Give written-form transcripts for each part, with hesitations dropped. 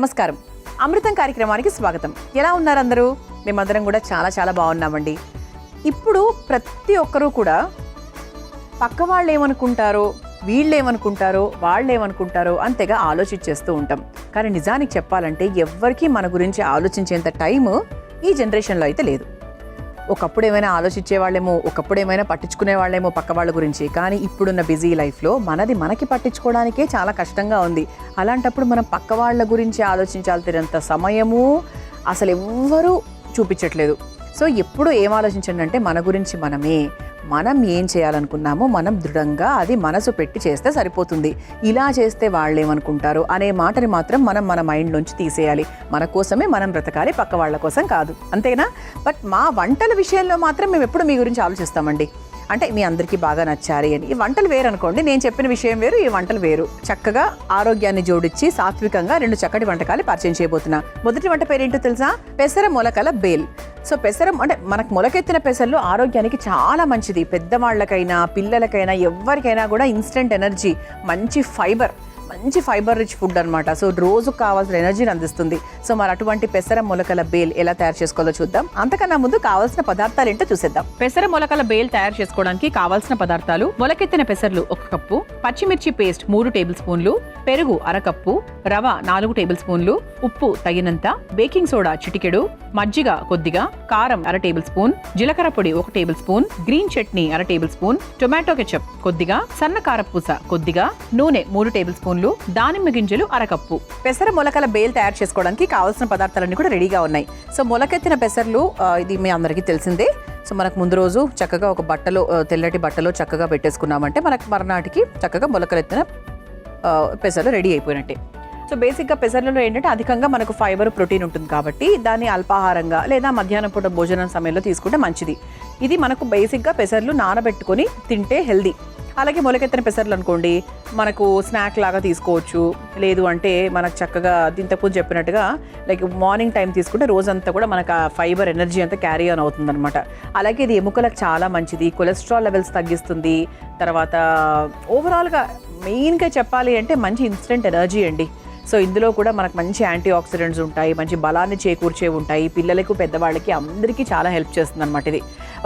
నమస్కారం. అమృతం కార్యక్రమానికి స్వాగతం. ఎలా ఉన్నారు అందరూ? మేమందరం కూడా చాలా చాలా బాగున్నామండి. ఇప్పుడు ప్రతి ఒక్కరూ కూడా పక్క వాళ్ళు ఏమనుకుంటారో, వీళ్ళు ఏమనుకుంటారో, వాళ్ళు ఏమనుకుంటారో అంతేగా ఆలోచించేస్తూ ఉంటాం. కానీ నిజానికి చెప్పాలంటే ఎవ్వరికీ మన గురించి ఆలోచించేంత టైము ఈ జనరేషన్లో అయితే లేదు. ఒకప్పుడు ఏమైనా ఆలోచించే వాళ్ళేమో, ఒకప్పుడు ఏమైనా పట్టించుకునే వాళ్ళేమో పక్క వాళ్ళ గురించి. కానీ ఇప్పుడున్న బిజీ లైఫ్లో మనకి పట్టించుకోవడానికే చాలా కష్టంగా ఉంది. అలాంటప్పుడు మనం పక్క వాళ్ళ గురించి ఆలోచించాల్సినంత సమయము అసలు ఎవ్వరూ చూపించట్లేదు. సో ఎప్పుడు ఏం ఆలోచించండి అంటే మన గురించి మనం ఏం చేయాలనుకున్నామో మనం దృఢంగా అది మనసు పెట్టి చేస్తే సరిపోతుంది. ఇలా చేస్తే వాళ్ళు ఏమనుకుంటారు అనే మాటని మాత్రం మనం మన మైండ్లోంచి తీసేయాలి. మన కోసమే మనం బ్రతకాలి, పక్క వాళ్ళ కోసం కాదు. అంతేనా? బట్ మా వంటల విషయంలో మాత్రం మేము ఎప్పుడు మీ గురించి ఆలోచిస్తామండి. అంటే మీ అందరికీ బాగా నచ్చాలి అని. ఈ వంటలు వేరు అనుకోండి, నేను చెప్పిన విషయం వేరు, ఈ వంటలు వేరు. చక్కగా ఆరోగ్యాన్ని జోడించి సాత్వికంగా 2 చక్కటి వంటకాలు పరిచయం చేయబోతున్నా. మొదటి వంట పేరేంటో తెలుసా? పెసర మొలకల బేల్. సో పెసరం అంటే మనకు మొలకెత్తిన పెసర్లు ఆరోగ్యానికి చాలా మంచిది. పెద్దవాళ్ళకైనా పిల్లలకైనా ఎవరికైనా కూడా ఇన్స్టెంట్ ఎనర్జీ, మంచి ఫైబర్ రిచ్ ఫుడ్ అనమాట. సో రోజుకు కావాల్సిన ఎనర్జీని అందిస్తుంది. సో మరి అటువంటి పెసర మొలకల బేల్ ఎలా తయారు చేసుకోవాలో చూద్దాం. అంతకన్నా ముందు కావాల్సిన పదార్థాలు ఏంటో చూసేద్దాం. పెసర మొలకల బేల్ తయారు చేసుకోవడానికి కావాల్సిన పదార్థాలు: మొలకెత్తిన పెసర్లు 1 కప్పు, పచ్చిమిర్చి పేస్ట్ 3 టేబుల్ స్పూన్లు, పెరుగు 1/2 కప్పు, రవ 4 టేబుల్ స్పూన్లు, ఉప్పు తగినంత, బేకింగ్ సోడా చిటికెడు, మజ్జిగ కొద్దిగా, కారం 1/2 టేబుల్ స్పూన్, జీలకర్ర పొడి 1 table spoon, green chutney 1/2 table spoon, tomato ketchup కొద్దిగా, సన్న కారపూస కొద్దిగా, నూనె 3 టేబుల్ స్పూన్లు, దానిమ్మ గింజలు 1/2 కప్పు. పెసర మొలకల బేల్ తయారు చేసుకోవడానికి కావాల్సిన పదార్థాలన్నీ కూడా రెడీగా ఉన్నాయి. సో మొలకెత్తిన పెసర్లు ఇది మీ అందరికీ తెలిసిందే. సో మనకు ముందు రోజు చక్కగా ఒక బట్టలో, తెల్లటి బట్టలో చక్కగా పెట్టేసుకున్నామంటే మనకు మర్నాటికి చక్కగా మొలకలెత్తిన పెసర్లు రెడీ అయిపోయినట్టే. సో బేసిక్గా పెసర్లలో ఏంటంటే అధికంగా మనకు ఫైబర్, ప్రోటీన్ ఉంటుంది కాబట్టి దాన్ని అల్పాహారంగా లేదా మధ్యాహ్నం పూట భోజనం సమయంలో తీసుకుంటే మంచిది. ఇది మనకు బేసిక్గా పెసర్లు నానబెట్టుకొని తింటే హెల్దీ. అలాగే మొలకెత్తిన పెసర్లు అనుకోండి మనకు స్నాక్ లాగా తీసుకోవచ్చు. లేదు అంటే మనకు చక్కగా ఇంతకుముందు చెప్పినట్టుగా లైక్ మార్నింగ్ టైం తీసుకుంటే రోజంతా కూడా మనకు ఆ ఫైబర్ ఎనర్జీ అంతా క్యారీ ఆన్ అవుతుంది అనమాట. అలాగే ఇది ఎముకలకు చాలా మంచిది, కొలెస్ట్రాల్ లెవెల్స్ తగ్గిస్తుంది. తర్వాత ఓవరాల్గా మెయిన్గా చెప్పాలి అంటే మంచి ఇన్స్టెంట్ ఎనర్జీ అండి. సో ఇందులో కూడా మనకు మంచి యాంటీ ఆక్సిడెంట్స్ ఉంటాయి, మంచి బలాన్ని చేకూర్చే ఉంటాయి. పిల్లలకు, పెద్దవాళ్ళకి అందరికీ చాలా హెల్ప్ చేస్తుంది అనమాట ఇది.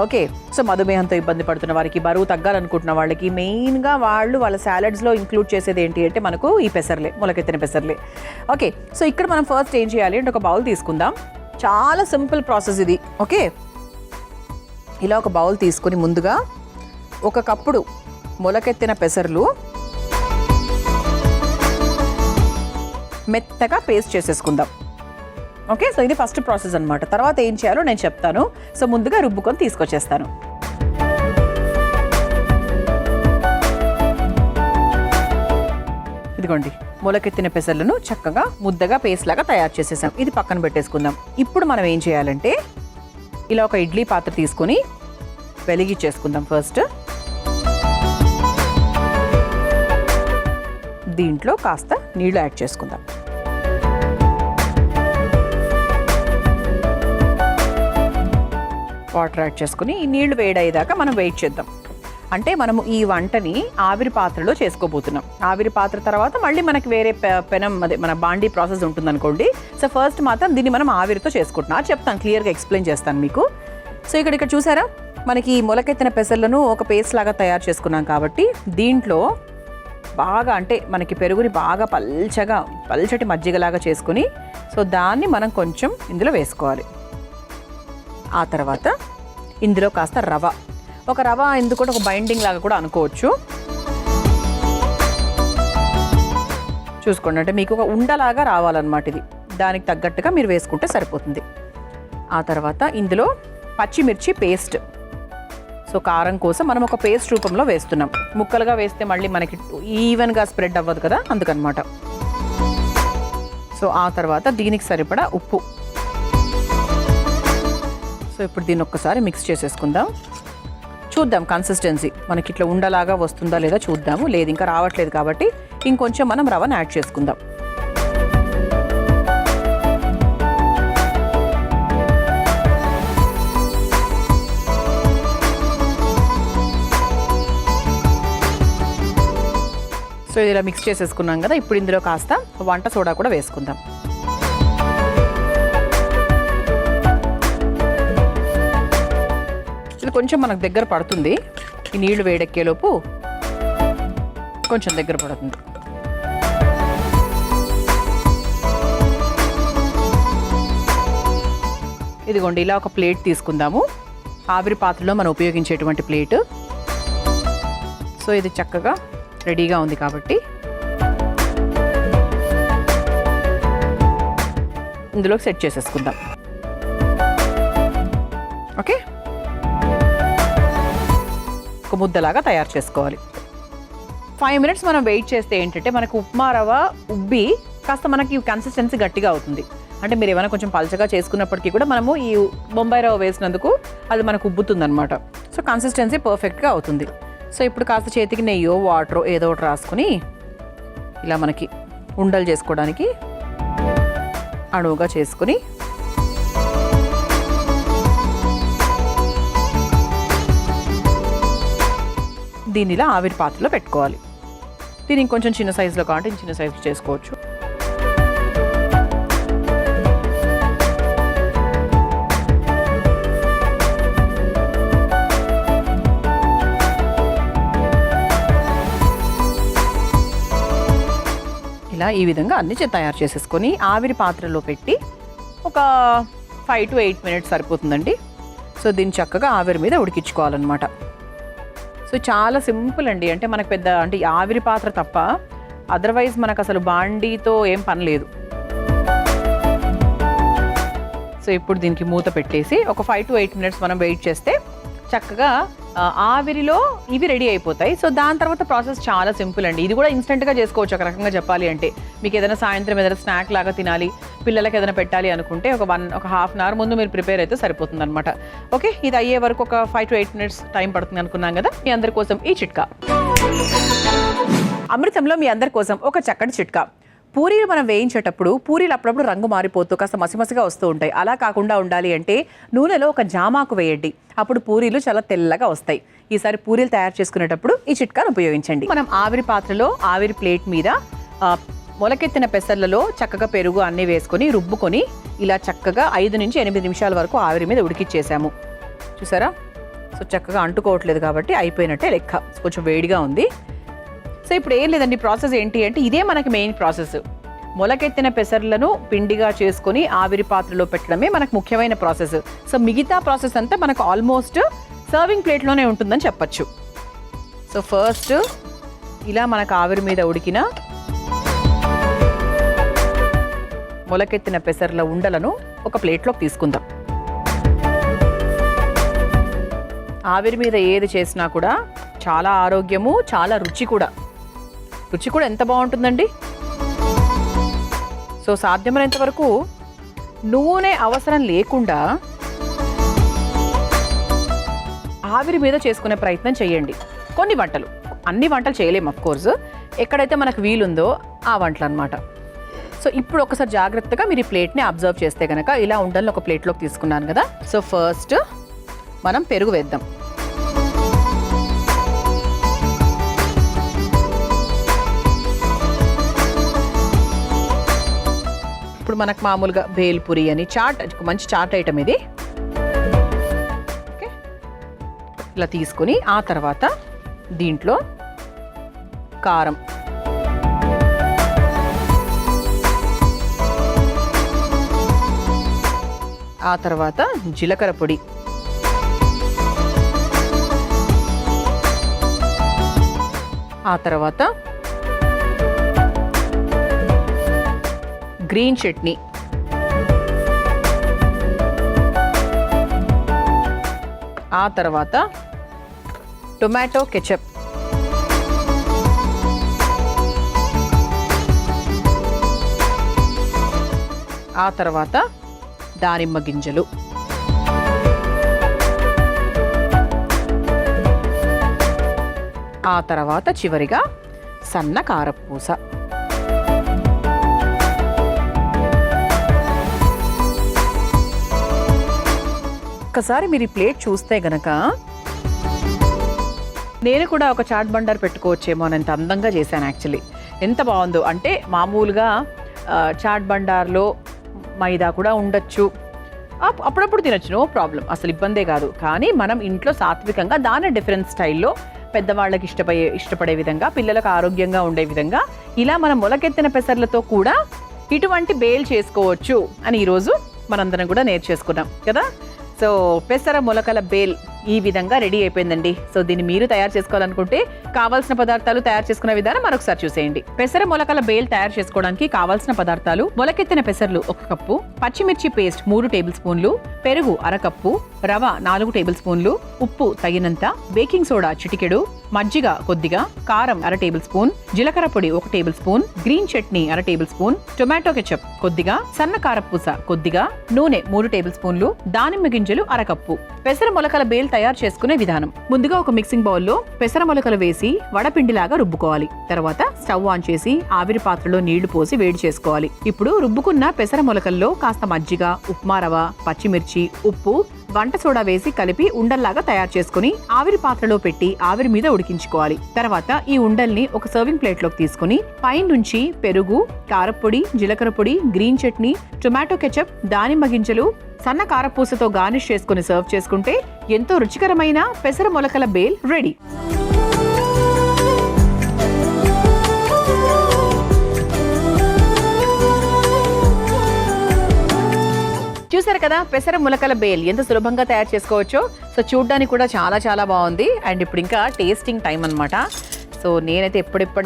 ఓకే, సో మధుమేహంతో ఇబ్బంది పడుతున్న వారికి, బరువు తగ్గాలనుకుంటున్న వాళ్ళకి మెయిన్గా వాళ్ళ సాలడ్స్లో ఇంక్లూడ్ చేసేది ఏంటి అంటే మనకు ఈ పెసర్లే, మొలకెత్తిన పెసర్లే. ఓకే, సో ఇక్కడ మనం ఫస్ట్ ఏం చేయాలి అంటే ఒక బౌల్ తీసుకుందాం. చాలా సింపుల్ ప్రాసెస్ ఇది. ఓకే, ఇలా ఒక బౌల్ తీసుకొని ముందుగా 1 కప్పుడు మొలకెత్తిన పెసర్లు మెత్తగా పేస్ట్ చేసేసుకుందాం. ఓకే, సో ఇది ఫస్ట్ ప్రాసెస్ అనమాట. తర్వాత ఏం చేయాలో నేను చెప్తాను. సో ముందుగా రుబ్బుకొని తీసుకొచ్చేస్తాను. ఇదిగోండి, మొలకెత్తిన పెసర్లను చక్కగా ముద్దగా పేస్ట్ లాగా తయారు చేసేసాం. ఇది పక్కన పెట్టేసుకుందాం. ఇప్పుడు మనం ఏం చేయాలంటే ఇలా ఒక ఇడ్లీ పాత్ర తీసుకొని వెలిగించేసుకుందాం. ఫస్ట్ దీంట్లో కాస్త నీళ్లు యాడ్ చేసుకుందాం. వాటర్ యాడ్ చేసుకుని ఈ నీళ్లు వేడయ్యేదాకా మనం వెయిట్ చేద్దాం. అంటే మనము ఈ వంటని ఆవిరి పాత్రలో చేసుకోబోతున్నాం. ఆవిరి పాత్ర తర్వాత మళ్ళీ మనకి వేరే పెనం, అదే మన బాండీ ప్రాసెస్ ఉంటుందనుకోండి. సో ఫస్ట్ మాత్రం దీన్ని మనం ఆవిరితో చేసుకుంటున్నాం. చెప్తాను, క్లియర్గా ఎక్స్ప్లెయిన్ చేస్తాను మీకు. సో ఇక్కడ చూసారా, మనకి మొలకెత్తిన పెసర్లను ఒక పేస్ట్ లాగా తయారు చేసుకున్నాం కాబట్టి దీంట్లో బాగా అంటే మనకి పెరుగుని బాగా పల్చటి మజ్జిగలాగా చేసుకుని సో దాన్ని మనం కొంచెం ఇందులో వేసుకోవాలి. ఆ తర్వాత ఇందులో కాస్త రవ ఎందుకు ఒక బైండింగ్ లాగా కూడా అనుకోవచ్చు. చూసుకోండి, అంటే మీకు ఒక ఉండలాగా రావాలన్నమాట. ఇది దానికి తగ్గట్టుగా మీరు వేసుకుంటే సరిపోతుంది. ఆ తర్వాత ఇందులో పచ్చిమిర్చి పేస్ట్. సో కారం కోసం మనం ఒక పేస్ట్ రూపంలో వేస్తున్నాం. ముక్కలుగా వేస్తే మళ్ళీ మనకి ఈవెన్గా స్ప్రెడ్ అవ్వదు కదా, అందుకనమాట. సో ఆ తర్వాత దీనికి సరిపడా ఉప్పు. సో ఇప్పుడు దీన్ని ఒక్కసారి మిక్స్ చేసేసుకుందాం. చూద్దాం కన్సిస్టెన్సీ మనకి ఇట్లా ఉండలాగా వస్తుందా లేదా చూద్దాము. లేదు, ఇంకా రావట్లేదు కాబట్టి ఇంకొంచెం మనం రవ్వను యాడ్ చేసుకుందాం. సో ఇలా మిక్స్ చేసేసుకున్నాం కదా. ఇప్పుడు ఇందులో కాస్త వంట సోడా కూడా వేసుకుందాం. కొంచెం మనకు దగ్గర పడుతుంది. ఈ నీళ్లు వేడెక్కేలోపు కొంచెం దగ్గర పడుతుంది. ఇదిగోండి, ఇలా ఒక ప్లేట్ తీసుకుందాము. ఆవిరి పాత్రలో మనం ఉపయోగించేటువంటి ప్లేట్. సో ఇది చక్కగా రెడీగా ఉంది కాబట్టి ఇందులోకి సెట్ చేసేసుకుందాం. ఓకే, ఒక ముద్దలాగా తయారు చేసుకోవాలి. 5 మినిట్స్ మనం వెయిట్ చేస్తే ఏంటంటే మనకు ఉప్మా రవ్వ ఉబ్బి కాస్త మనకి కన్సిస్టెన్సీ గట్టిగా అవుతుంది. అంటే మీరు ఏమైనా కొంచెం పలచగా చేసుకున్నప్పటికీ కూడా మనము ఈ బొంబాయి రవ్వ వేసినందుకు అది మనకు ఉబ్బుతుంది అనమాట. సో కన్సిస్టెన్సీ పర్ఫెక్ట్గా అవుతుంది. సో ఇప్పుడు కాస్త చేతికి నెయ్యో వాటరో ఏదో ఒకటి రాసుకొని ఇలా మనకి ఉండలు చేసుకోవడానికి అణువుగా చేసుకుని దీన్ని ఇలా ఆవిరి పాత్రలో పెట్టుకోవాలి. దీన్ని ఇంకొంచెం చిన్న సైజులో కావాలంటే చిన్న సైజులో చేసుకోవచ్చు. ఇలా ఈ విధంగా అన్ని తయారు చేసేసుకొని ఆవిరి పాత్రలో పెట్టి ఒక 5 to 8 మినిట్స్ సరిపోతుందండి. సో దీన్ని చక్కగా ఆవిరి మీద ఉడికించుకోవాలన్నమాట. సో చాలా సింపుల్ అండి. అంటే మనకు పెద్ద అంటే ఆవిరి పాత్ర తప్ప అదర్వైజ్ మనకు అసలు బాండీతో ఏం పని లేదు. సో ఇప్పుడు దీనికి మూత పెట్టేసి ఒక 5 to 8 మినిట్స్ మనం వెయిట్ చేస్తే చక్కగా ఆవిరిలో ఇవి రెడీ అయిపోతాయి. సో దాని తర్వాత ప్రాసెస్ చాలా సింపుల్ అండి. ఇది కూడా ఇన్స్టెంట్గా చేసుకోవచ్చు ఒక రకంగా చెప్పాలి అంటే. మీకు ఏదైనా సాయంత్రం ఏదైనా స్నాక్ లాగా తినాలి, పిల్లలకి ఏదైనా పెట్టాలి అనుకుంటే ఒక హాఫ్ అన్ అవర్ ముందు మీరు ప్రిపేర్ అయితే సరిపోతుంది అనమాట. ఓకే, ఇది అయ్యే వరకు ఒక 5 to 8 మినిట్స్ టైం పడుతుంది అనుకున్నాం కదా. మీ అందరి కోసం ఈ చిట్కా. అమృతంలో మీ అందరి కోసం ఒక చక్కటి చిట్కా. పూరీలు మనం వేయించేటప్పుడు పూరీలు అప్పుడప్పుడు రంగు మారిపోతూ కాస్త మసిమసిగా వస్తూ ఉంటాయి. అలా కాకుండా ఉండాలి అంటే నూనెలో ఒక జామాకు వేయండి. అప్పుడు పూరీలు చాలా తెల్లగా వస్తాయి. ఈసారి పూరీలు తయారు చేసుకునేటప్పుడు ఈ చిట్కాను ఉపయోగించండి. మనం ఆవిరి పాత్రలో ఆవిరి ప్లేట్ మీద మొలకెత్తిన పెసర్లలో చక్కగా పెరుగు అన్నీ వేసుకొని రుబ్బుకొని ఇలా చక్కగా 5 నుంచి 8 నిమిషాల వరకు ఆవిరి మీద ఉడికిచ్చేసాము. చూసారా? సో చక్కగా అంటుకోవట్లేదు కాబట్టి అయిపోయినట్టే లెక్క. కొంచెం వేడిగా ఉంది. సో ఇప్పుడు ఏం లేదండి, ప్రాసెస్ ఏంటి అంటే ఇదే మనకి మెయిన్ ప్రాసెస్. మొలకెత్తిన పెసర్లను పిండిగా చేసుకొని ఆవిరి పాత్రలో పెట్టడమే మనకు ముఖ్యమైన ప్రాసెస్. సో మిగతా ప్రాసెస్ అంతా మనకు ఆల్మోస్ట్ సర్వింగ్ ప్లేట్లోనే ఉంటుందని చెప్పచ్చు. సో ఫస్ట్ ఇలా మనకు ఆవిరి మీద ఉడికిన మొలకెత్తిన పెసర్ల ఉండలను ఒక ప్లేట్లోకి తీసుకుందాం. ఆవిరి మీద ఏది చేసినా కూడా చాలా ఆరోగ్యము, చాలా రుచి కూడా ఎంత బాగుంటుందండి. సో సాధ్యమైనంత వరకు నూనె అవసరం లేకుండా ఆవిరి మీద చేసుకునే ప్రయత్నం చేయండి. కొన్ని వంటలు, అన్ని వంటలు చేయలేము అఫ్కోర్స్, ఎక్కడైతే మనకు వీలుందో ఆ వంటలు అనమాట. సో ఇప్పుడు ఒకసారి జాగ్రత్తగా మీరు ఈ ప్లేట్ని అబ్జర్వ్ చేస్తే కనుక ఇలా ఉండల్ని ఒక ప్లేట్లోకి తీసుకున్నాను కదా. సో ఫస్ట్ మనం పెరుగు వేద్దాం. ఇప్పుడు మనకు మామూలుగా భేల్పూరి అని మంచి చాట్ ఐటమ్ ఇది. ఓకే, ఇలా తీసుకొని ఆ తర్వాత దీంట్లో కారం, ఆ తర్వాత జీలకర్ర పొడి, ఆ తర్వాత గ్రీన్ చట్నీ, ఆ తర్వాత టొమాటో కెచప్, ఆ తర్వాత దానిమ్మ గింజలు, ఆ తర్వాత చివరిగా సన్న కారపూస. ఒక్కసారి మీరు ఈ ప్లేట్ చూస్తే గనక నేను కూడా ఒక చాట్ బండార్ పెట్టుకోవచ్చేమో అని ఎంత అందంగా చేశాను. యాక్చువల్లీ ఎంత బాగుందో అంటే మామూలుగా చాట్ బండార్లో మైదా కూడా ఉండొచ్చు, అప్పుడప్పుడు తినచ్చు, నో ప్రాబ్లం, అసలు ఇబ్బందే కాదు. కానీ మనం ఇంట్లో సాత్వికంగా దాని డిఫరెంట్ స్టైల్లో పెద్దవాళ్ళకి ఇష్టపడే విధంగా, పిల్లలకు ఆరోగ్యంగా ఉండే విధంగా ఇలా మనం మొలకెత్తిన పెసర్లతో కూడా ఇటువంటి బేల్ చేసుకోవచ్చు అని ఈరోజు మనందరం కూడా నేర్చేసుకున్నాం కదా. సో పెసర మొలకల బేల్ ఈ విధంగా రెడీ అయిపోయిందండి. సో దీన్ని మీరు తయారు చేసుకోవాలనుకుంటే కావాల్సిన పదార్థాలు తయారు చేసుకునే విధానం మరొకసారి చూసేయండి. పెసర మొలకల బేల్ తయారు చేసుకోవడానికి కావాల్సిన పదార్థాలు: మొలకెత్తిన పెసర్లు 1 కప్పు, పచ్చిమిర్చి పేస్ట్ 3 టేబుల్ స్పూన్లు, పెరుగు 1/2 కప్పు, రవ 4 టేబుల్ స్పూన్లు, ఉప్పు తగినంత, బేకింగ్ సోడా చిటికెడు, మజ్జిగ కొద్దిగా, కారం 1/2 టేబుల్ స్పూన్, జీలకర్ర పొడి 1 table spoon, green chutney 1/2 table spoon, tomato ketchup కొద్దిగా, సన్న కారపూస కొద్దిగా, నూనె 3 టేబుల్ స్పూన్లు, దానిమ్మ గింజలు 1/2 కప్పు. పెసర మొలకల బేల్ తయారు చేసుకునే విధానం: ముందుగా ఒక మిక్సింగ్ బౌల్లో పెసర మొలకలు వేసి వడపిండిలాగా రుబ్బుకోవాలి. తర్వాత స్టవ్ ఆన్ చేసి ఆవిరి పాత్రలో నీళ్లు పోసి వేడి చేసుకోవాలి. ఇప్పుడు రుబ్బుకున్న పెసర మొలకల్లో కాస్త మజ్జిగ, ఉప్మా రవ, పచ్చిమిర్చి, ఉప్పు, వంట సోడా వేసి కలిపి ఉండల్లాగా తయారు చేసుకుని ఆవిరి పాత్రలో పెట్టి ఆవిరి మీద ఉడికించుకోవాలి. తర్వాత ఈ ఉండల్ని ఒక సర్వింగ్ ప్లేట్ లోకి తీసుకుని పైనుంచి పెరుగు, కారపొడి, జీలకర్ర పొడి, గ్రీన్ చట్నీ, టొమాటో కెచప్, దానిమ్మ గింజలు, సన్న కారపూసతో గార్నిష్ చేసుకుని సర్వ్ చేసుకుంటే ఎంతో రుచికరమైన పెసర మొలకల బేల్ రెడీ. చూసారు కదా పెసర మొలకల బేల్ ఎంత సులభంగా తయారు చేసుకోవచ్చో. సో చూడ్డానికి కూడా చాలా చాలా బాగుంది. అండ్ ఇప్పుడు ఇంకా టేస్టింగ్ టైం అన్నమాట. సో నేనైతే అప్పటి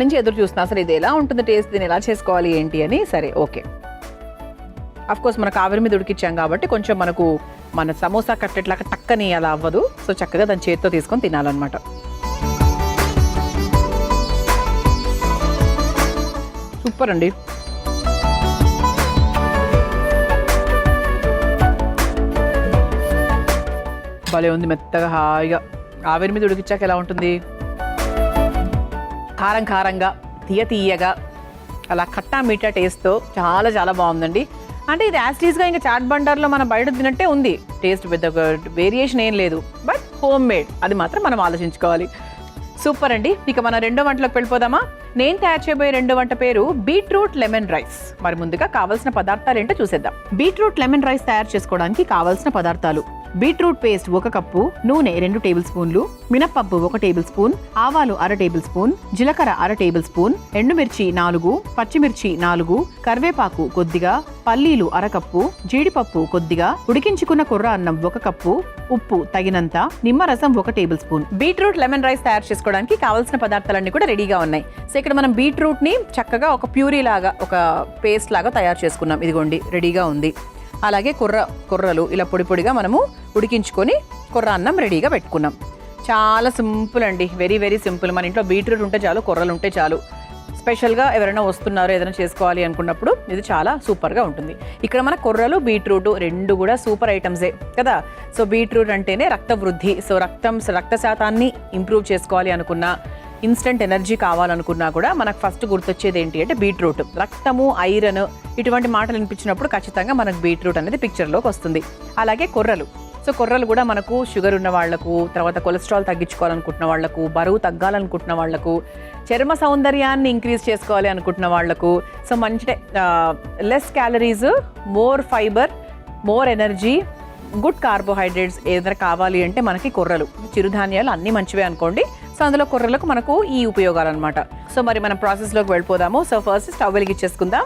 నుంచి ఎదురు చూస్తున్నా, అసలు ఇది ఎలా ఉంటుంది టేస్ట్, దీన్ని ఎలా చేసుకోవాలి ఏంటి అని. సరే ఓకే, అఫ్ కోర్స్ మనకు ఆవిరి మీద ఉడికిచ్చాం కాబట్టి కొంచెం మనకు మన సమోసా కట్లెట్ లాగా టక్కని అలా అవ్వదు. సో చక్కగా దాని చేతితో తీసుకొని తినాలన్నమాట. సూపర్ అండి. భలే ఉంది, మెత్తగా హాయిగా ఆవిరి మీద ఉడికిచ్చాక ఎలా ఉంటుంది, కారం కారంగా, తీయగా, అలా ఖట్టా మీఠా టేస్ట్తో చాలా చాలా బాగుందండి. అంటే ఇది యాస్టీస్గా ఇంకా చాట్ బండార్లో మనం బయట తినట్టే ఉంది. టేస్ట్ పెద్ద వేరియేషన్ ఏం లేదు, బట్ హోమ్ మేడ్, అది మాత్రం మనం ఆలోచించుకోవాలి. సూపర్ అండి. ఇక మన రెండో వంటలోకి వెళ్ళిపోదామా? నేను తయారు చేయబోయే రెండో వంట పేరు బీట్రూట్ లెమన్ రైస్. మరి ముందుగా కావాల్సిన పదార్థాలు ఏంటో చూసేద్దాం. బీట్రూట్ లెమన్ రైస్ తయారు చేసుకోవడానికి కావాల్సిన పదార్థాలు: బీట్రూట్ పేస్ట్ 1 కప్పు, నూనె 2 టేబుల్ స్పూన్లు, మినప్పప్పు 1 టేబుల్ స్పూన్, ఆవాలు 1/2 టేబుల్ స్పూన్, జీలకర్ర 1/2 టేబుల్ స్పూన్, ఎండుమిర్చి 4, పచ్చిమిర్చి 4, కరివేపాకు కొద్దిగా, పల్లీలు 1/2 కప్పు, జీడిపప్పు కొద్దిగా, ఉడికించుకున్న కొర్ర అన్నం 1 కప్పు, ఉప్పు తగినంత, నిమ్మరసం 1 table spoon. Beetroot lemon rice తయారు చేసుకోవడానికి కావాల్సిన పదార్థాలన్నీ కూడా రెడీగా ఉన్నాయి. సో ఇక్కడ మనం బీట్రూట్ ని చక్కగా ఒక ప్యూరీ లాగా, ఒక పేస్ట్ లాగా తయారు చేసుకున్నాం. ఇదిగోండి రెడీగా ఉంది. అలాగే కొర్రలు ఇలా పొడి పొడిగా మనము ఉడికించుకొని కొర్ర అన్నం రెడీగా పెట్టుకున్నాం. చాలా సింపుల్ అండి, వెరీ వెరీ సింపుల్. మన ఇంట్లో బీట్రూట్ ఉంటే చాలు, కొర్రలు ఉంటే చాలు. స్పెషల్గా ఎవరైనా వస్తున్నారు, ఏదైనా చేసుకోవాలి అనుకున్నప్పుడు ఇది చాలా సూపర్గా ఉంటుంది. ఇక్కడ మన కొర్రలు, బీట్రూట్ రెండు కూడా సూపర్ ఐటమ్సే కదా. సో బీట్రూట్ అంటేనే రక్త వృద్ధి. సో రక్త శాతాన్ని ఇంప్రూవ్ చేసుకోవాలి అనుకున్నా, ఇన్స్టెంట్ ఎనర్జీ కావాలనుకున్నా కూడా మనకు ఫస్ట్ గుర్తొచ్చేది ఏంటి అంటే బీట్రూట్. రక్తము, ఐరన్ ఇటువంటి మాటలు వినిపించినప్పుడు ఖచ్చితంగా మనకు బీట్రూట్ అనేది పిక్చర్లోకి వస్తుంది. అలాగే కొర్రలు. సో కొర్రలు కూడా మనకు షుగర్ ఉన్న వాళ్లకు, తర్వాత కొలెస్ట్రాల్ తగ్గించుకోవాలనుకుంటున్న వాళ్లకు, బరువు తగ్గాలనుకుంటున్న వాళ్లకు, చర్మ సౌందర్యాన్ని ఇంక్రీజ్ చేసుకోవాలి అనుకుంటున్న వాళ్లకు, సో మంచి less calories, more fibre, more energy, good carbohydrates ఏదైనా కావాలి అంటే మనకి కొర్రలు, చిరుధాన్యాలు అన్నీ మంచివే అనుకోండి. సో అందులో కొర్రలకు మనకు ఈ ఉపయోగాలు అనమాట. సో మరి మనం ప్రాసెస్లోకి వెళ్ళిపోదాము. సో ఫస్ట్ స్టవ్ వెలిగించేసుకుందాం.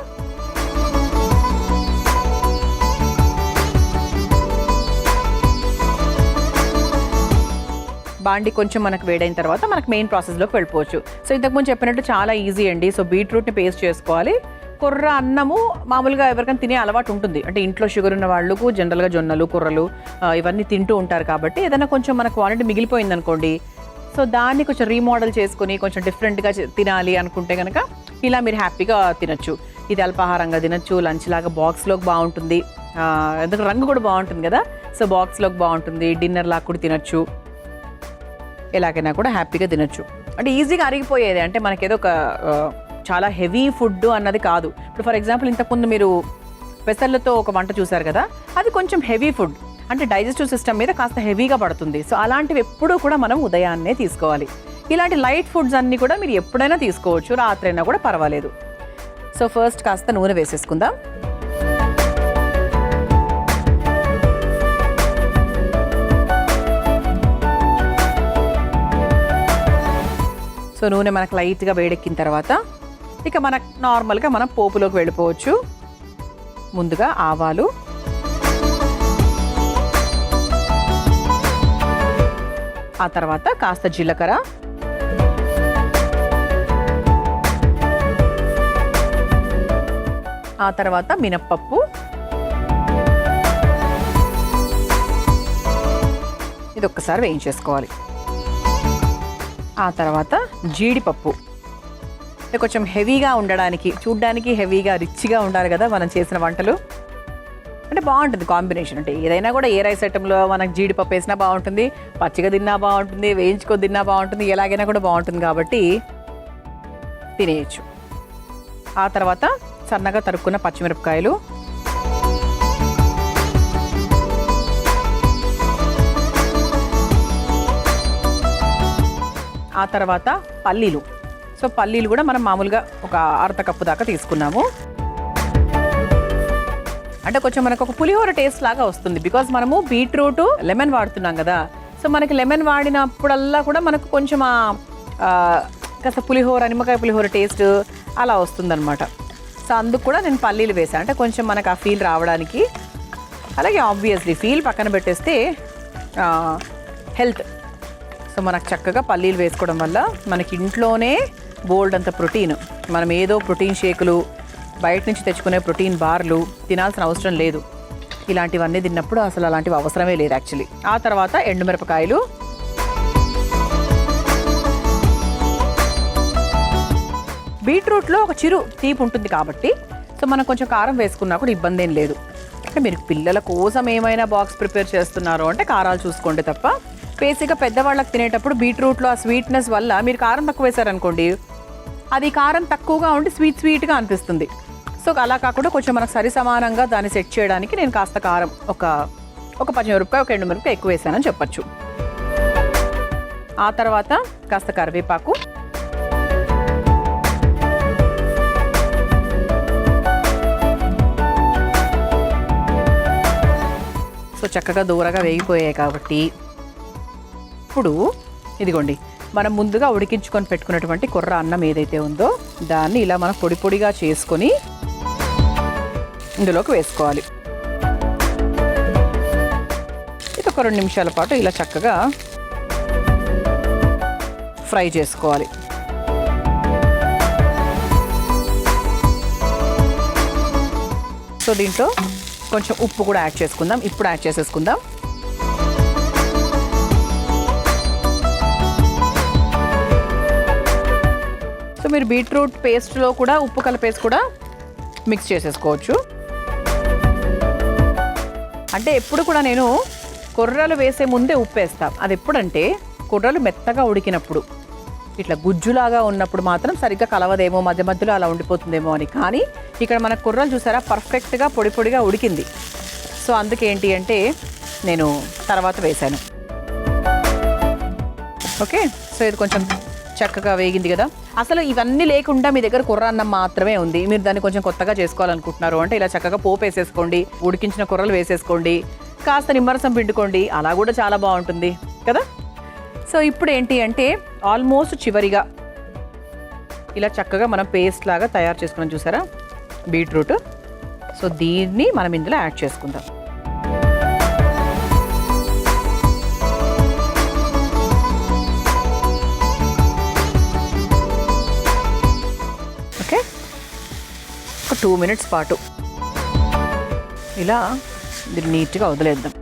బాండి కొంచెం మనకు వేడైన తర్వాత మనకు మెయిన్ ప్రాసెస్లోకి వెళ్ళిపోవచ్చు. సో ఇంతకుముందు చెప్పినట్టు చాలా ఈజీ అండి. సో బీట్రూట్ని పేస్ట్ చేసుకోవాలి. కొర్ర అన్నము మామూలుగా ఎవరికైనా తినే అలవాటు ఉంటుంది. అంటే ఇంట్లో షుగర్ ఉన్న వాళ్ళకు జనరల్గా జొన్నలు, కొర్రలు ఇవన్నీ తింటూ ఉంటారు. కాబట్టి ఏదైనా కొంచెం మన క్వాంటిటీ మిగిలిపోయింది అనుకోండి, సో దాన్ని కొంచెం రీమోడల్ చేసుకుని కొంచెం డిఫరెంట్గా తినాలి అనుకుంటే కనుక ఇలా మీరు హ్యాపీగా తినచ్చు. ఇది అల్పాహారంగా తినచ్చు, లంచ్ లాగా బాక్స్లోకి బాగుంటుంది, ఎందుకంటే రంగు కూడా బాగుంటుంది కదా. సో బాక్స్లోకి బాగుంటుంది, డిన్నర్ లాగా కూడా తినచ్చు, ఎలాగైనా కూడా హ్యాపీగా తినచ్చు. అంటే ఈజీగా అరిగిపోయేది. అంటే మనకేదో ఒక చాలా హెవీ ఫుడ్ అన్నది కాదు. ఇప్పుడు ఫర్ ఎగ్జాంపుల్ ఇంతకుముందు మీరు పెసర్లతో ఒక వంట చూసారు కదా, అది కొంచెం హెవీ ఫుడ్, అంటే డైజెస్టివ్ సిస్టమ్ మీద కాస్త హెవీగా పడుతుంది. సో అలాంటివి ఎప్పుడూ కూడా మనం ఉదయాన్నే తీసుకోవాలి. ఇలాంటి లైట్ ఫుడ్స్ అన్నీ కూడా మీరు ఎప్పుడైనా తీసుకోవచ్చు, రాత్రైనా కూడా పర్వాలేదు. సో ఫస్ట్ కాస్త నూనె వేసేసుకుందాం. సో నూనె మనకు లైట్గా వేడెక్కిన తర్వాత ఇక మనకు నార్మల్గా మనం పోపులోకి వెళ్ళిపోవచ్చు. ముందుగా ఆవాలు, ఆ తర్వాత కాస్త జీలకర్ర, ఆ తర్వాత మినప్పప్పు, ఇది ఒక్కసారి వేయించేసుకోవాలి. ఆ తర్వాత జీడిపప్పు, కొంచెం హెవీగా ఉండడానికి, చూడ్డానికి హెవీగా రిచ్గా ఉండాలి కదా మనం చేసిన వంటలు, అంటే బాగుంటుంది కాంబినేషన్. అంటే ఏదైనా కూడా ఏ రైస్ ఐటెంలో మనకు జీడిపప్పు వేసినా బాగుంటుంది, పచ్చిగా తిన్నా బాగుంటుంది, వేయించుకొని తిన్నా బాగుంటుంది, ఎలాగైనా కూడా బాగుంటుంది కాబట్టి తినేయచ్చు. ఆ తర్వాత సన్నగా తరుక్కున్న పచ్చిమిరపకాయలు, ఆ తర్వాత పల్లీలు. సో పల్లీలు కూడా మనం మామూలుగా ఒక అర్ధ కప్పు దాకా తీసుకున్నాము. అంటే కొంచెం మనకు ఒక పులిహోర టేస్ట్ లాగా వస్తుంది, బికాజ్ మనము బీట్రూట్ లెమన్ వాడుతున్నాం కదా. సో మనకి లెమన్ వాడినప్పుడల్లా కూడా మనకు కొంచెం కాస్త పులిహోర, నిమ్మకాయ పులిహోర టేస్ట్ అలా వస్తుందన్నమాట. సో అందుకు కూడా నేను పల్లీలు వేసాను, అంటే కొంచెం మనకు ఆ ఫీల్ రావడానికి. అలాగే ఆబ్వియస్లీ ఫీల్ పక్కన పెట్టేస్తే హెల్త్. సో మనకు చక్కగా పల్లీలు వేసుకోవడం వల్ల మనకి ఇంట్లోనే బోల్డ్ అంత ప్రోటీన్, మనం ఏదో ప్రోటీన్ షేకులు, బయట నుంచి తెచ్చుకునే ప్రోటీన్ బార్లు తినాల్సిన అవసరం లేదు. ఇలాంటివన్నీ తిన్నప్పుడు అసలు అలాంటివి అవసరమే లేదు యాక్చువల్లీ. ఆ తర్వాత ఎండుమిరపకాయలు, బీట్రూట్లో ఒక చిరు తీపి ఉంటుంది కాబట్టి సో మనం కొంచెం కారం వేసుకున్నా కూడా ఇబ్బంది ఏం లేదు. అంటే మీరు పిల్లల కోసం ఏమైనా బాక్స్ ప్రిపేర్ చేస్తున్నారు అంటే కారాలు చూసుకోండి తప్ప, బేసిక్గా పెద్దవాళ్ళకి తినేటప్పుడు బీట్రూట్లో ఆ స్వీట్నెస్ వల్ల మీరు కారం తక్కువ వేశారనుకోండి, అది కారం తక్కువగా ఉండి స్వీట్గా అనిపిస్తుంది. సో అలా కాకుండా కొంచెం మనకు సరి సమానంగా దాన్ని సెట్ చేయడానికి నేను కాస్త కారం ఒక పచ్చిమిరపకాయ, ఒక ఎండుమిరపకాయ ఎక్కువ వేసానని చెప్పచ్చు. ఆ తర్వాత కాస్త కరివేపాకు, సో చక్కగా దూరగా వేగిపోయాయి కాబట్టి ఇప్పుడు ఇదిగోండి మనం ముందుగా ఉడికించుకొని పెట్టుకున్నటువంటి కొర్ర అన్నం ఏదైతే ఉందో దాన్ని ఇలా మనం పొడి పొడిగా చేసుకొని ఇందులోకి వేసుకోవాలి. ఇది ఒక 2 నిమిషాల పాటు ఇలా చక్కగా ఫ్రై చేసుకోవాలి. సో దీంట్లో కొంచెం ఉప్పు కూడా యాడ్ చేసుకుందాం, ఇప్పుడు యాడ్ చేసేసుకుందాం. సో మీరు బీట్రూట్ పేస్ట్లో కూడా ఉప్పు కలిపేసి కూడా మిక్స్ చేసేసుకోవచ్చు. అంటే ఎప్పుడు కూడా నేను కొర్రలు వేసే ముందే ఉప్పు వేస్తాను. అది ఎప్పుడంటే కొర్రలు మెత్తగా ఉడికినప్పుడు, ఇట్లా గుజ్జులాగా ఉన్నప్పుడు మాత్రం సరిగ్గా కలవదేమో, మధ్య మధ్యలో అలా ఉండిపోతుందేమో అని. కానీ ఇక్కడ మన కొర్రలు చూసారా పర్ఫెక్ట్గా పొడి పొడిగా ఉడికింది. సో అందుకేంటి అంటే నేను తర్వాత వేశాను. ఓకే, సో ఇది కొంచెం చక్కగా వేగింది కదా. అసలు ఇవన్నీ లేకుండా మీ దగ్గర కొర్ర అన్నం మాత్రమే ఉంది, మీరు దాన్ని కొంచెం కొత్తగా చేసుకోవాలనుకుంటున్నారు అంటే ఇలా చక్కగా పోపు వేసేసుకోండి, ఉడికించిన కొర్రలు వేసేసుకోండి, కాస్త నిమ్మరసం పిండుకోండి, అలా కూడా చాలా బాగుంటుంది కదా. సో ఇప్పుడు ఏంటి అంటే ఆల్మోస్ట్ చివరిగా ఇలా చక్కగా మనం పేస్ట్ లాగా తయారు చేసుకున్నాం చూసారా బీట్రూట్. సో దీన్ని మనం ఇందులో యాడ్ చేసుకుందాం. ఓకే, ఒక 2 మినిట్స్ పాటు ఇలా దీన్ని నీట్గా వదిలేద్దాం.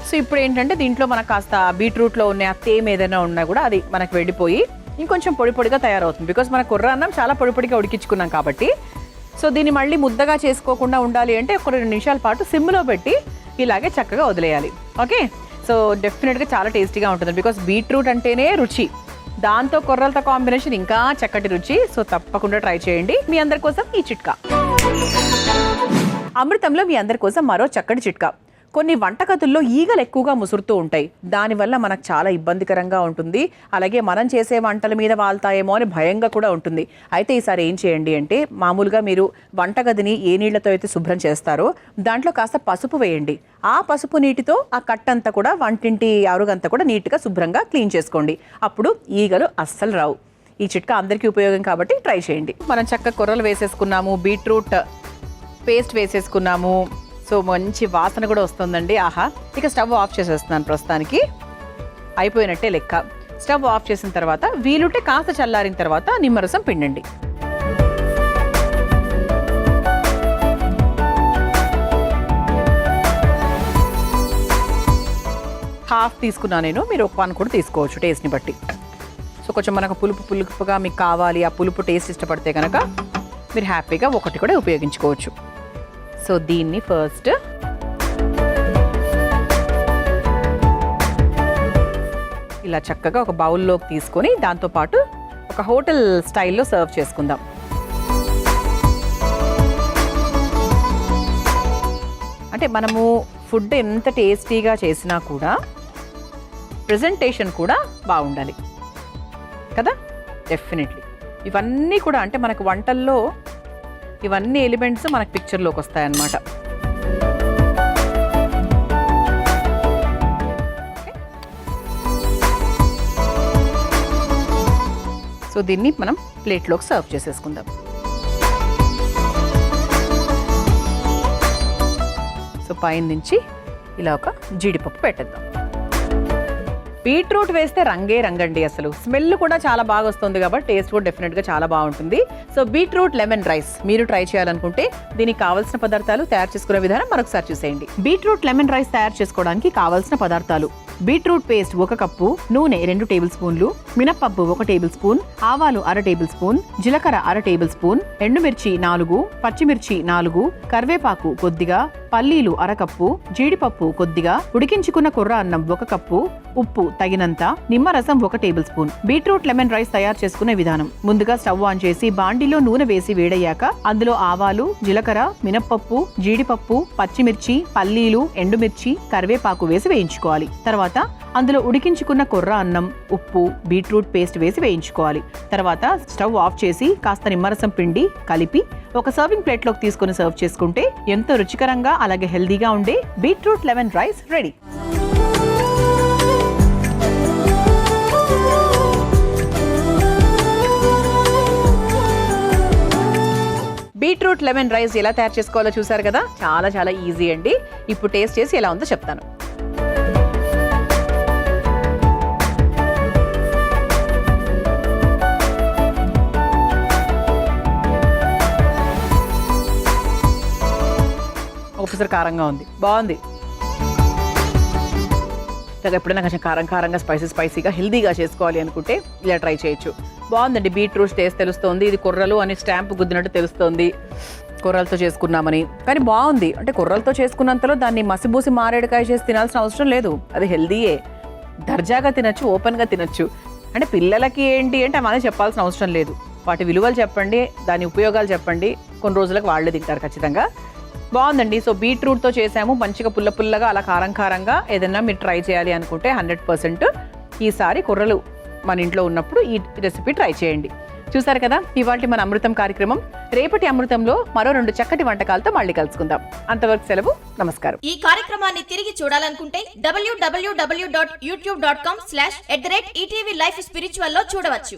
సో ఇప్పుడు ఏంటంటే దీంట్లో మనకు కాస్త బీట్రూట్లో ఉన్న ఆ తేమ ఏదైనా ఉన్నా కూడా అది మనకు వెళ్ళిపోయి ఇంకొంచెం పొడి పొడిగా తయారవుతుంది. బికాజ్ మన కొర్ర అన్నం చాలా పొడి పొడిగా ఉడికించుకున్నాం కాబట్టి. సో దీన్ని మళ్ళీ ముద్దగా చేసుకోకుండా ఉండాలి అంటే ఒక 2 నిమిషాల పాటు సిమ్లో పెట్టి ఇలాగే చక్కగా వదిలేయాలి. ఓకే, సో డెఫినెట్గా చాలా టేస్టీగా ఉంటుంది. బికాజ్ బీట్రూట్ అంటేనే రుచి, దాంతో కొర్రలతో కాంబినేషన్ ఇంకా చక్కటి రుచి. సో తప్పకుండా ట్రై చేయండి. మీ అందరి కోసం ఈ చిట్కా. అమృతంలో మీ అందరి కోసం మరో చక్కటి చిట్కా. కొన్ని వంటగదుల్లో ఈగలు ఎక్కువగా ముసురుతూ ఉంటాయి. దానివల్ల మనకు చాలా ఇబ్బందికరంగా ఉంటుంది. అలాగే మనం చేసే వంటల మీద వాళ్తాయేమో అని భయంగా కూడా ఉంటుంది. అయితే ఈసారి ఏం చేయండి అంటే, మామూలుగా మీరు వంటగదిని ఏ నీళ్లతో అయితే శుభ్రం చేస్తారో దాంట్లో కాస్త పసుపు వేయండి. ఆ పసుపు నీటితో ఆ కట్టంతా కూడా, వంటింటి అరుగంతా కూడా నీట్గా శుభ్రంగా క్లీన్ చేసుకోండి. అప్పుడు ఈగలు అస్సలు రావు. ఈ చిట్కా అందరికీ ఉపయోగం కాబట్టి ట్రై చేయండి. మనం చక్కగా కొర్రలు వేసేసుకున్నాము, బీట్రూట్ పేస్ట్ వేసేసుకున్నాము. సో మంచి వాసన కూడా వస్తుందండి. ఆహా, ఇక స్టవ్ ఆఫ్ చేసేస్తున్నాను. ప్రస్తుతానికి అయిపోయినట్టే లెక్క. స్టవ్ ఆఫ్ చేసిన తర్వాత వీలుంటే కాస్త చల్లారిన తర్వాత నిమ్మరసం పిండండి. హాఫ్ తీసుకున్నా నేను, మీరు ఒక 1 కూడా తీసుకోవచ్చు టేస్ట్ని బట్టి. సో కొంచెం మనకు పులుపుగా మీకు కావాలి, ఆ పులుపు టేస్ట్ ఇష్టపడితే కనుక మీరు హ్యాపీగా 1 కూడా ఉపయోగించుకోవచ్చు. సో దీన్ని ఫస్ట్ ఇలా చక్కగా ఒక బౌల్లోకి తీసుకొని దాంతోపాటు ఒక హోటల్ స్టైల్లో సర్వ్ చేసుకుందాం. అంటే మనము ఫుడ్ ఎంత టేస్టీగా చేసినా కూడా ప్రెజెంటేషన్ కూడా బాగుండాలి కదా. డెఫినెట్లీ ఇవన్నీ కూడా అంటే మనకు వంటల్లో ఇవన్నీ ఎలిమెంట్స్ మనకు పిక్చర్లోకి వస్తాయన్నమాట. సో దీన్ని మనం ప్లేట్లోకి సర్వ్ చేసేసుకుందాం. సో పైన నుంచి ఇలా ఒక జీడిపప్పు పెట్టేద్దాం. బీట్రూట్ వేస్తే రంగండి. అసలు స్మెల్ కూడా చాలా బాగా వస్తుంది కాబట్టి టేస్ట్ కూడా డెఫినెట్గా చాలా బాగుంటుంది. సో బీట్రూట్ లెమన్ రైస్ మీరు ట్రై చేయాలనుకుంటే దీనికి కావాల్సిన పదార్థాలు, తయారు చేసుకునే విధానం మరొకసారి చూసేయండి. బీట్రూట్ లెమన్ రైస్ తయారు చేసుకోవడానికి కావాల్సిన పదార్థాలు: బీట్రూట్ పేస్ట్ 1 కప్పు, నూనె 2 టేబుల్ స్పూన్లు, మినప్పప్పు 1 టేబుల్ స్పూన్, ఆవాలు 1/2 టేబుల్ స్పూన్, జీలకర్ర 1/2 టేబుల్ స్పూన్, ఎండుమిర్చి 4, పచ్చిమిర్చి 4, కరివేపాకు కొద్దిగా, పల్లీలు 1/2 కప్పు, జీడిపప్పు కొద్దిగా, ఉడికించుకున్న కొర్ర అన్నం 1 కప్పు, ఉప్పు తగినంత, నిమ్మరసం 1 table spoon. Beetroot lemon rice తయారు చేసుకునే విధానం: ముందుగా స్టవ్ ఆన్ చేసి బాండిలో నూనె వేసి వేడయ్యాక అందులో ఆవాలు, జీలకర్ర, మినప్పప్పు, జీడిపప్పు, పచ్చిమిర్చి, పల్లీలు, ఎండుమిర్చి, కరివేపాకు వేసి వేయించుకోవాలి. తర్వాత అందులో ఉడికించుకున్న కొర్ర అన్నం, ఉప్పు, బీట్రూట్ పేస్ట్ వేసి వేయించుకోవాలి. తర్వాత స్టవ్ ఆఫ్ చేసి కాస్త నిమ్మరసం పిండి కలిపి ఒక సర్వింగ్ ప్లేట్లోకి తీసుకొని సర్వ్ చేసుకుంటే ఎంతో రుచికరంగా అలాగే హెల్దీగా ఉండే beetroot lemon rice ready. Beetroot lemon rice ఎలా తయారు చేసుకోవాలో చూసారు కదా. చాలా చాలా ఈజీ అండి. ఇప్పుడు టేస్ట్ చేసి ఎలా ఉందో చెప్తాను. ఒకసారి కారంగా ఉంది, బాగుంది. ఎప్పుడైనా కొంచెం కారంగా స్పైసీగా హెల్దీగా చేసుకోవాలి అనుకుంటే ఇలా ట్రై చేయొచ్చు. బాగుందండి. బీట్రూట్ టేస్ట్ తెలుస్తోంది. ఇది కొర్రలు అని స్టాంప్ గుద్దినట్టు తెలుస్తోంది, కొర్రలతో చేసుకున్నామని. కానీ బాగుంది. అంటే కొర్రలతో చేసుకున్నంతలో దాన్ని మసిబూసి మారేడుకాయ చేసి తినాల్సిన అవసరం లేదు. అది హెల్దీయే, దర్జాగా తినచ్చు, ఓపెన్గా తినచ్చు. అంటే పిల్లలకి ఏంటి అంటే అవన్నీ చెప్పాల్సిన అవసరం లేదు. వాటి విలువలు చెప్పండి, దాని ఉపయోగాలు చెప్పండి, కొన్ని రోజులకు వాళ్ళే తింటారు ఖచ్చితంగా. బాగుందండి. సో బీట్రూట్తో చేసాము, మంచిగా పుల్లగా అలా కారంగా. ఏదైనా మీరు ట్రై చేయాలి అనుకుంటే 100% ఈసారి కొర్రలు మన ఇంట్లో ఉన్నప్పుడు ఈ రెసిపీ ట్రై చేయండి. చూసారు కదా, ఇవాల్టి మన అమృతం కార్యక్రమం. రేపటి అమృతంలో మరో 2 చక్కటి వంటకాలతో మళ్ళీ కలుసుకుందాం. అంతవరకు సెలవు, నమస్కారం. ఈ కార్యక్రమాన్ని తిరిగి చూడాలనుకుంటే www.youtube.com/ETV Life Spiritual లో చూడవచ్చు.